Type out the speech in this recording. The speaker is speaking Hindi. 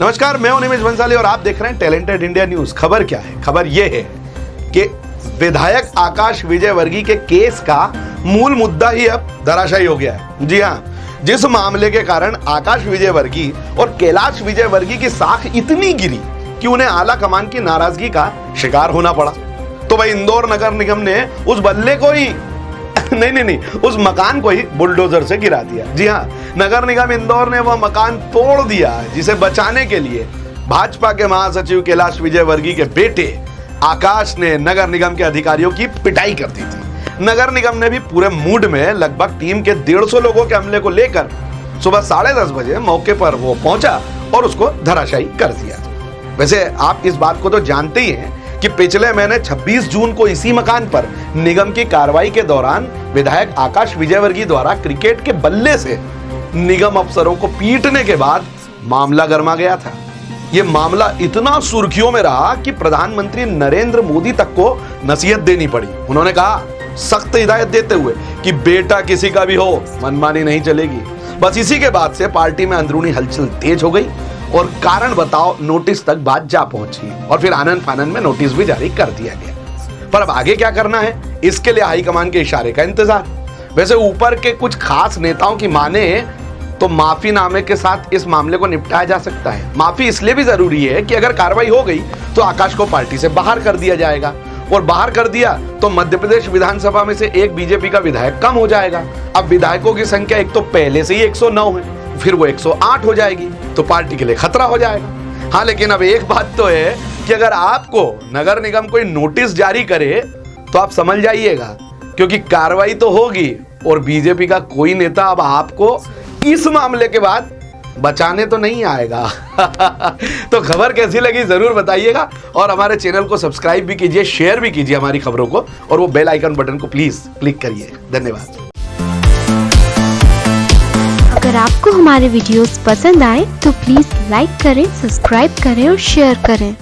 नमस्कार, मैं हूं निमेश बंसाली और आप देख रहे हैं टैलेंटेड इंडिया न्यूज। खबर क्या है? खबर यह है कि विधायक आकाश विजयवर्गीय के केस का मूल मुद्दा ही अब धराशायी हो गया है। जी हां, जिस मामले के कारण आकाश विजयवर्गीय और कैलाश विजयवर्गीय की साख इतनी गिरी कि उन्हें आला कमान की नाराजगी का शिकार होना पड़ा। तो भाई इंदौर नगर निगम ने उस बल्ले को ही नहीं, उस मकान को ही बुलडोजर से गिरा दिया। जी हाँ, नगर निगम इंदौर ने वह मकान तोड़ दिया जिसे बचाने के लिए भाजपा के महासचिव कैलाश विजयवर्गीय के बेटे आकाश ने नगर निगम के अधिकारियों की पिटाई कर दी थी। नगर निगम ने भी पूरे मूड में लगभग टीम के 150 लोगों के हमले को लेकर सुबह 10:30 बजे मौके पर वो पहुंचा और उसको धराशायी कर दिया। वैसे आप इस बात को तो जानते ही हैं कि पिछले महीने 26 जून को इसी मकान पर निगम की कार्रवाई के दौरान विधायक आकाश विजयवर्गीय द्वारा क्रिकेट के बल्ले से निगम अफसरों को पीटने के बाद मामला गर्मा गया था। यह मामला इतना सुर्खियों में रहा कि प्रधानमंत्री नरेंद्र मोदी तक को नसीहत देनी पड़ी। उन्होंने कहा, सख्त हिदायत देते हुए कि बेटा किसी का भी हो, मनमानी नहीं चलेगी। बस इसी के बाद से पार्टी में अंदरूनी हलचल तेज हो गई और कारण बताओ नोटिस तक बात जा पहुंची और फिर आनन फानन में नोटिस भी जारी कर दिया गया। पर अब आगे क्या करना है, इसके लिए हाईकमान के इशारे का इंतजार। वैसे ऊपर के कुछ खास नेताओं की माने तो माफीनामे के साथ इस मामले को निपटाया जा सकता है। माफी इसलिए भी जरूरी है कि अगर कार्रवाई हो गई तो आकाश को पार्टी से बाहर कर दिया जाएगा और बाहर कर दिया तो मध्य प्रदेश विधानसभा में से एक बीजेपी का विधायक कम हो जाएगा। अब विधायकों की संख्या एक तो पहले से ही 109 है, फिर वो 108 हो जाएगी तो पार्टी के लिए खतरा हो जाएगा। हाँ, लेकिन अब एक बात तो है कि अगर आपको नगर निगम कोई नोटिस जारी करे तो आप समझ जाइएगा, क्योंकि कार्रवाई तो होगी और बीजेपी का कोई नेता अब आपको इस मामले के बाद बचाने तो नहीं आएगा। तो खबर कैसी लगी जरूर बताइएगा और हमारे चैनल को सब्सक्राइब भी कीजिए, शेयर भी कीजिए हमारी खबरों को और वो बेल आइकन बटन को प्लीज क्लिक करिए। धन्यवाद। अगर आपको हमारे वीडियोस पसंद आए तो प्लीज लाइक करें, सब्सक्राइब करें और शेयर करें।